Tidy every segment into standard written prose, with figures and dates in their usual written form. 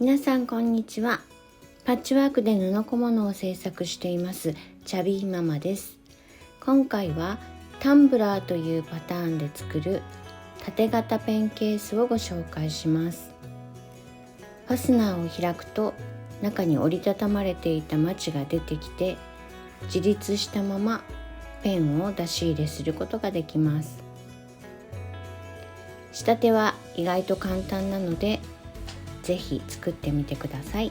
皆さんこんにちは。パッチワークで布小物を制作していますチャビーママです。今回はタンブラーというパターンで作る縦型ペンケースをご紹介します。ファスナーを開くと中に折りたたまれていたマチが出てきて、自立したままペンを出し入れすることができます。仕立ては意外と簡単なのでぜひ作ってみてください。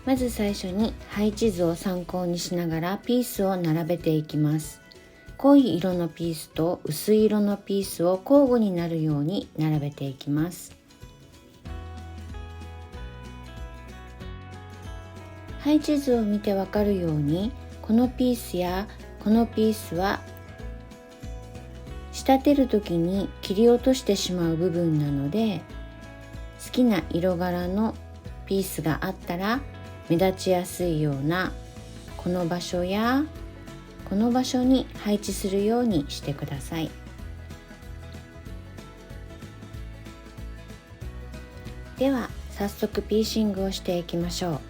まず最初に配置図を参考にしながらピースを並べていきます。濃い色のピースと薄い色のピースを交互になるように並べていきます。配置図を見てわかるように、このピースやこのピースは仕立てる時に切り落としてしまう部分なので、好きな色柄のピースがあったら目立ちやすいようなこの場所やこの場所に配置するようにしてください。では早速ピーシングをしていきましょう。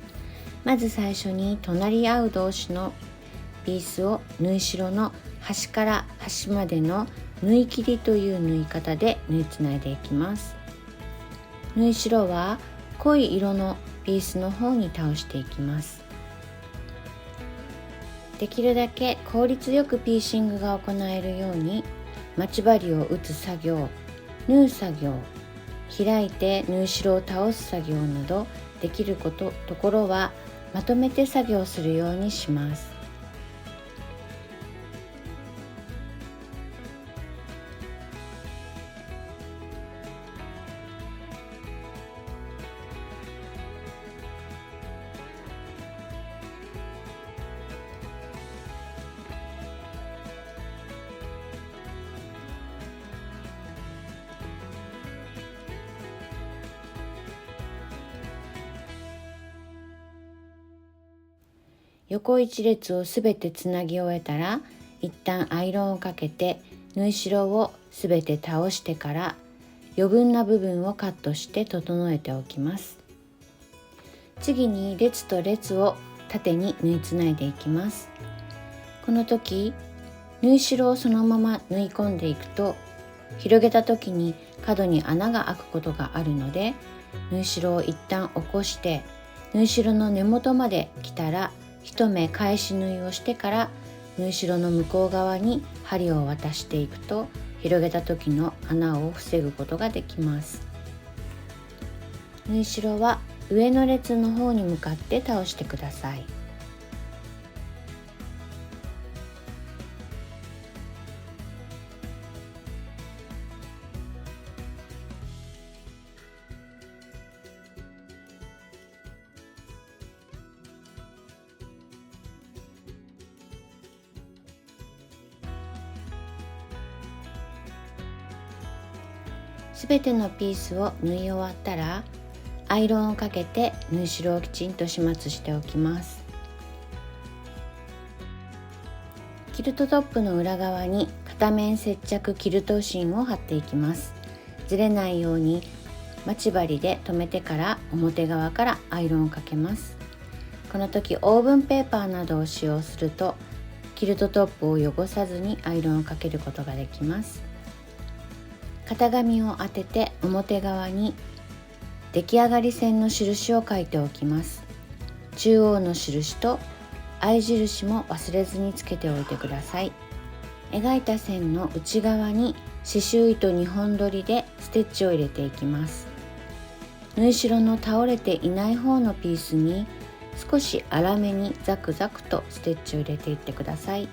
まず最初に隣り合う同士のピースを縫い代の端から端までの縫い切りという縫い方で縫いつないでいきます。縫い代は濃い色のピースの方に倒していきます。できるだけ効率よくピーシングが行えるように、待ち針を打つ作業、縫う作業、開いて縫い代を倒す作業などできるところはまとめて作業するようにします。横一列をすべてつなぎ終えたら、一旦アイロンをかけて縫い代をすべて倒してから余分な部分をカットして整えておきます。次に列と列を縦に縫いつないでいきます。この時縫い代をそのまま縫い込んでいくと、広げた時に角に穴が開くことがあるので、縫い代を一旦起こして縫い代の根元まで来たら一目返し縫いをしてから縫い代の向こう側に針を渡していくと、広げた時の穴を防ぐことができます。縫い代は上の列の方に向かって倒してください。すべてのピースを縫い終わったら、アイロンをかけて縫い代をきちんと始末しておきます。キルトトップの裏側に片面接着キルト芯を貼っていきます。ずれないように待ち針で留めてから表側からアイロンをかけます。この時オーブンペーパーなどを使用すると、キルトトップを汚さずにアイロンをかけることができます。型紙を当てて表側に出来上がり線の印を書いておきます。中央の印と合い印も忘れずにつけておいてください。描いた線の内側に刺繍糸2本取りでステッチを入れていきます。縫い代の倒れていない方のピースに少し粗めにザクザクとステッチを入れていってください。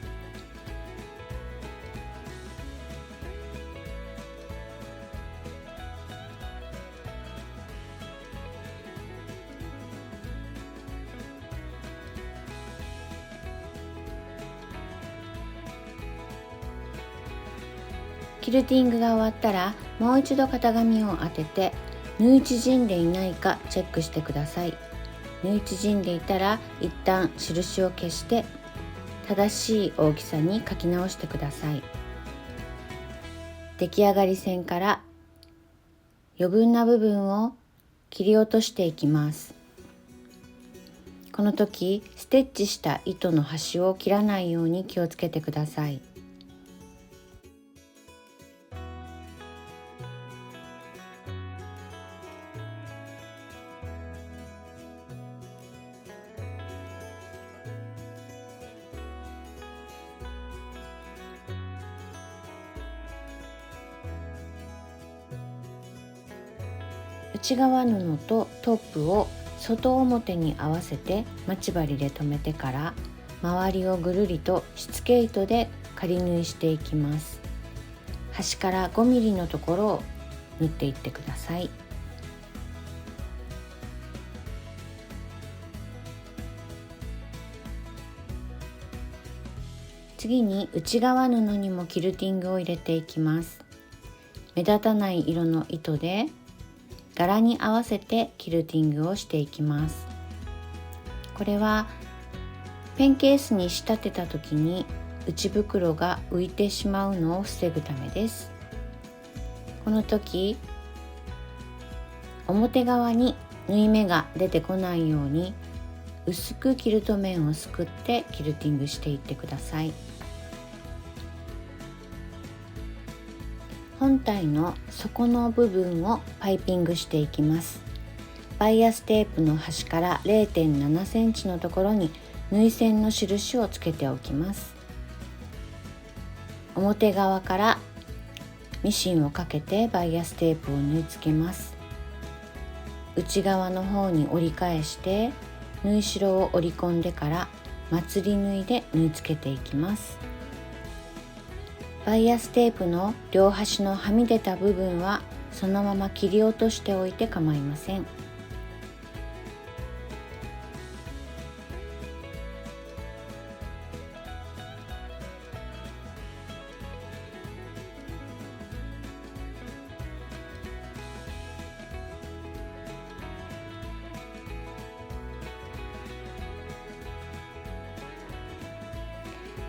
キルティングが終わったら、もう一度型紙を当てて縫い縮んでいないかチェックしてください。縫い縮んでいたら一旦印を消して正しい大きさに書き直してください。出来上がり線から余分な部分を切り落としていきます。この時ステッチした糸の端を切らないように気をつけてください。内側布とトップを外表に合わせて待ち針で留めてから周りをぐるりとしつけ糸で仮縫いしていきます。端から 5mm のところを縫っていってください。次に内側布にもキルティングを入れていきます。目立たない色の糸で柄に合わせてキルティングをしていきます。これはペンケースに仕立てた時に内袋が浮いてしまうのを防ぐためです。この時表側に縫い目が出てこないように薄くキルト面をすくってキルティングしていってください。本体の底の部分をパイピングしていきます。バイアステープの端から 0.7 センチのところに縫い線の印をつけておきます。表側からミシンをかけてバイアステープを縫い付けます。内側の方に折り返して縫い代を折り込んでからまつり縫いで縫い付けていきます。バイアステープの両端のはみ出た部分はそのまま切り落としておいて構いません。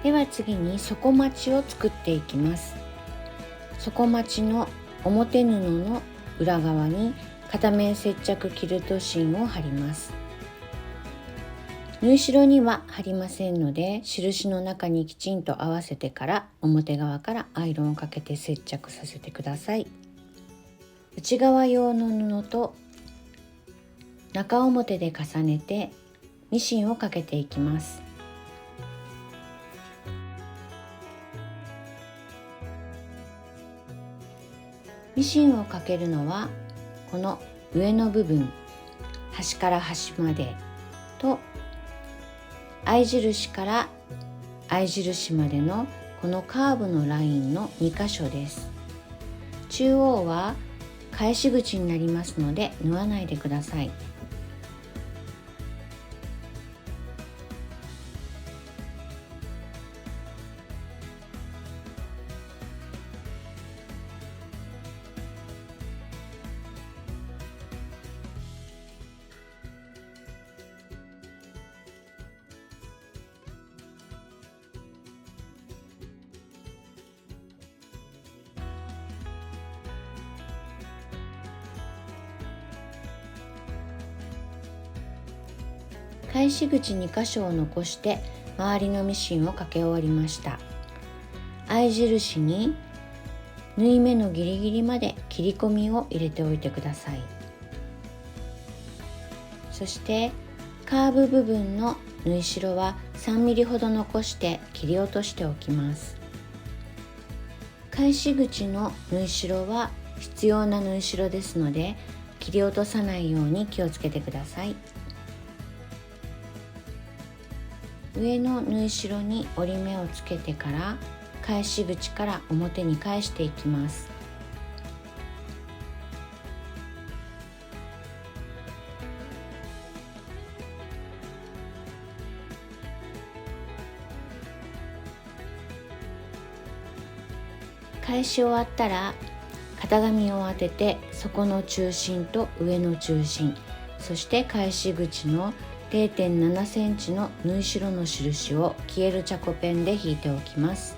では次に底まちを作っていきます。底まちの表布の裏側に片面接着キルト芯を貼ります。縫い代には貼りませんので、印の中にきちんと合わせてから表側からアイロンをかけて接着させてください。内側用の布と中表で重ねてミシンをかけていきます。ミシンをかけるのはこの上の部分、端から端までと合い印から合い印までのこのカーブのラインの2箇所です。中央は返し口になりますので縫わないでください。返し口2箇所を残して周りのミシンをかけ終わりました。合い印に縫い目のギリギリまで切り込みを入れておいてください。そしてカーブ部分の縫い代は 3mm ほど残して切り落としておきます。返し口の縫い代は必要な縫い代ですので切り落とさないように気をつけてください。上の縫い代に折り目をつけてから返し口から表に返していきます。返し終わったら型紙を当てて底の中心と上の中心、そして返し口の 0.7 センチの縫い代の印を消えるチャコペンで引いておきます。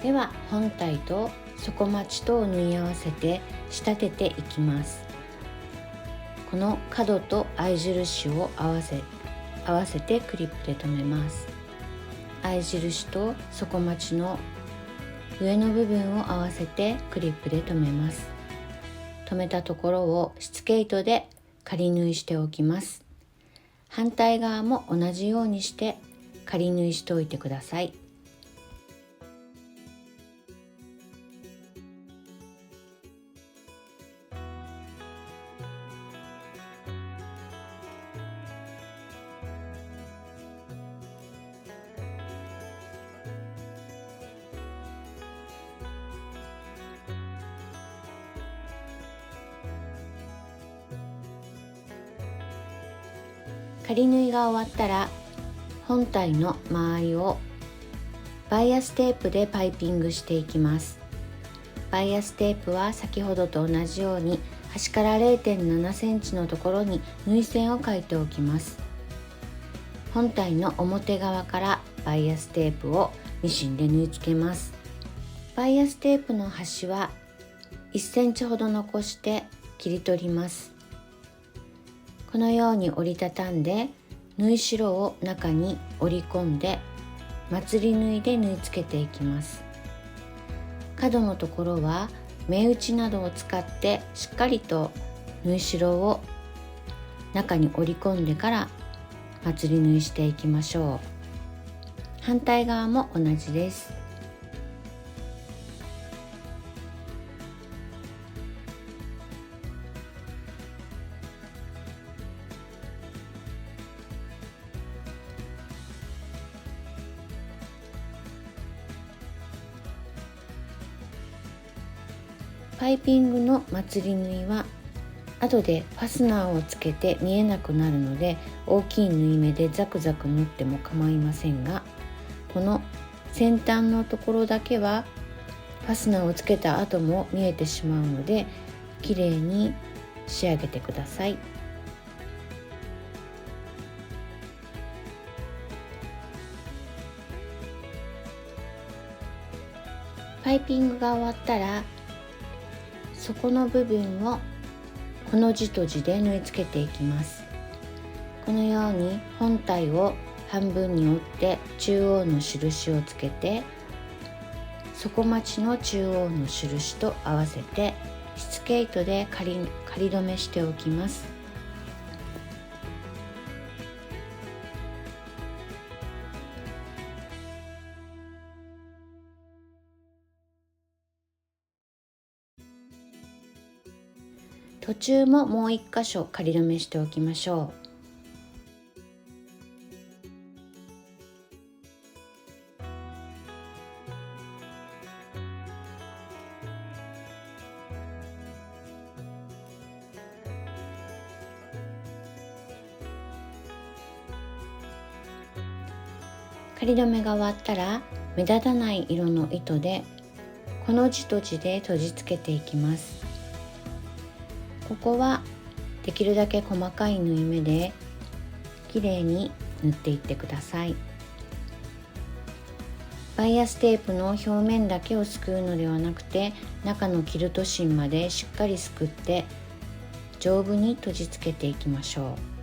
では本体と底まちとを縫い合わせて仕立てていきます。この角と合い印を合わせてクリップで留めます。合い印と底まちの上の部分を合わせてクリップで留めます。留めたところをしつけ糸で仮縫いしておきます。反対側も同じようにして仮縫いしておいてください。仮縫いが終わったら本体の周りをバイアステープでパイピングしていきます。バイアステープは先ほどと同じように端から 0.7 センチのところに縫い線を描いておきます。本体の表側からバイアステープをミシンで縫い付けます。バイアステープの端は1センチほど残して切り取ります。このように折りたたんで縫い代を中に折り込んでまつり縫いで縫い付けていきます。角のところは目打ちなどを使ってしっかりと縫い代を中に折り込んでからまつり縫いしていきましょう。反対側も同じです。パイピングのまつり縫いは後でファスナーをつけて見えなくなるので大きい縫い目でザクザク縫っても構いませんが、この先端のところだけはファスナーをつけた後も見えてしまうので綺麗に仕上げてください。パイピングが終わったら底の部分をこの字と字で縫い付けていきます。このように本体を半分に折って中央の印をつけて底まちの中央の印と合わせてしつけ糸で仮留めしておきます。途中ももう一箇所仮留めしておきましょう。仮留めが終わったら目立たない色の糸でこの字と字で閉じつけていきます。ここはできるだけ細かい縫い目できれいに縫っていってください。バイアステープの表面だけをすくうのではなくて中のキルト芯までしっかりすくって丈夫に閉じつけていきましょう。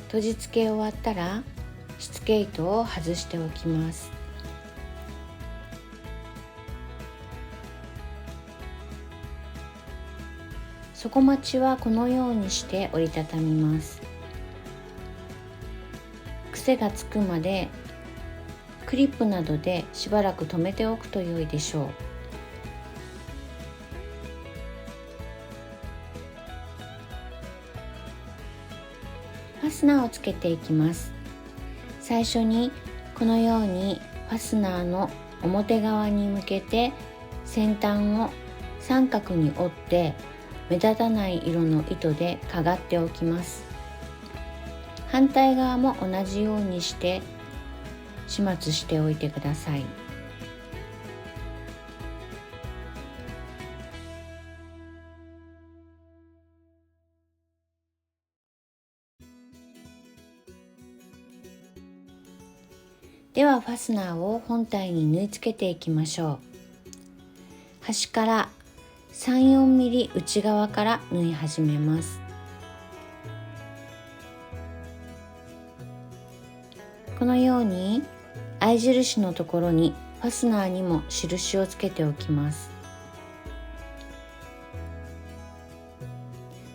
閉じ付け終わったらしつけ糸を外しておきます。底まちはこのようにして折りたたみます。癖がつくまでクリップなどでしばらく留めておくと良いでしょう。ファスナーをつけていきます。最初にこのようにファスナーの表側に向けて先端を三角に折って目立たない色の糸でかがっておきます。反対側も同じようにして始末しておいてください。ではファスナーを本体に縫い付けていきましょう。端から3、4ミリ内側から縫い始めます。このように合い印のところにファスナーにも印をつけておきます。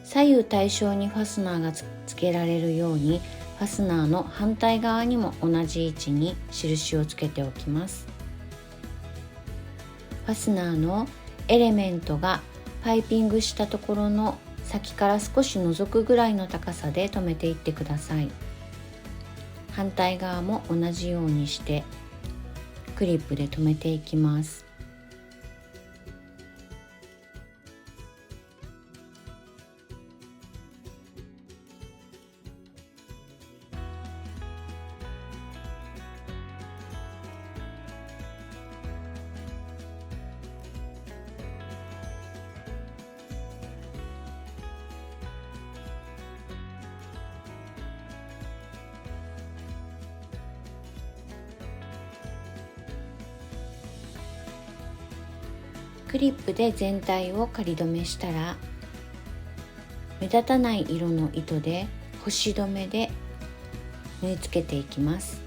左右対称にファスナーがつけられるようにファスナーの反対側にも同じ位置に印をつけておきます。ファスナーのエレメントがパイピングしたところの先から少し覗くぐらいの高さで留めていってください。反対側も同じようにしてクリップで留めていきます。クリップで全体を仮止めしたら、目立たない色の糸で星止めで縫い付けていきます。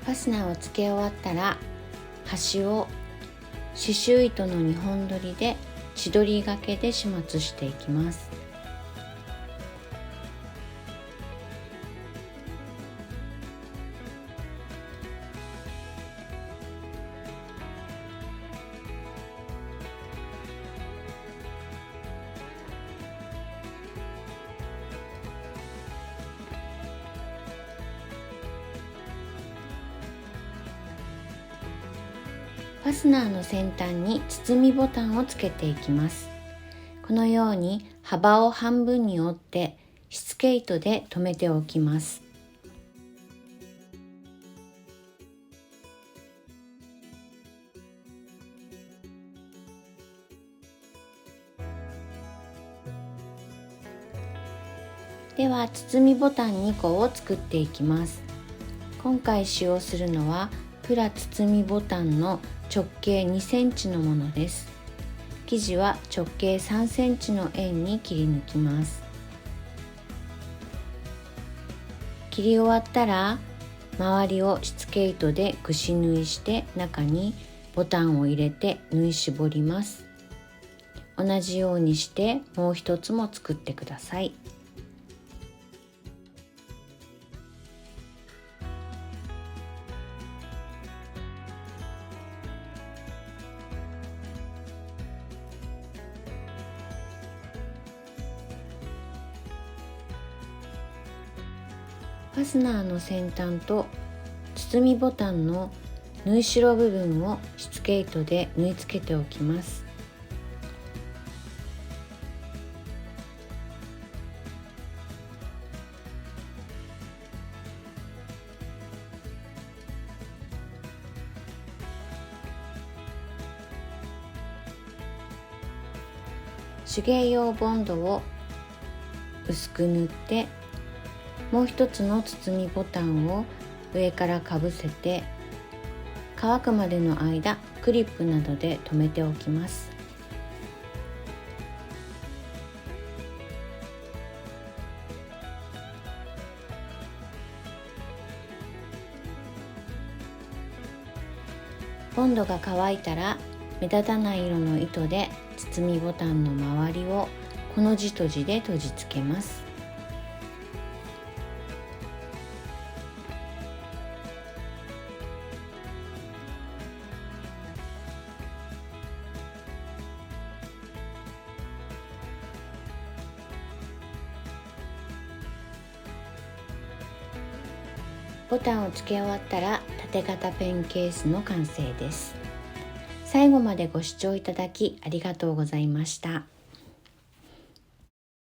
ファスナーを付け終わったら、端を刺繍糸の2本取りで千鳥がけで始末していきます。ファスナーの先端に包みボタンをつけていきます。このように幅を半分に折ってしつけ糸で留めておきます。では包みボタン2個を作っていきます。今回使用するのはプラ包みボタンの直径2センチのものです。生地は直径3センチの円に切り抜きます。切り終わったら周りをしつけ糸で串縫いして中にボタンを入れて縫い絞ります。同じようにしてもう一つも作ってください。ファスナーの先端と包みボタンの縫い代部分をしつけ糸で縫い付けておきます。手芸用ボンドを薄く塗ってもう一つの包みボタンを上からかぶせて乾くまでの間クリップなどで留めておきます。ボンドが乾いたら目立たない色の糸で包みボタンの周りをこの字とじで閉じつけます。ボタンを付け終わったら縦型ペンケースの完成です。最後までご視聴いただきありがとうございました。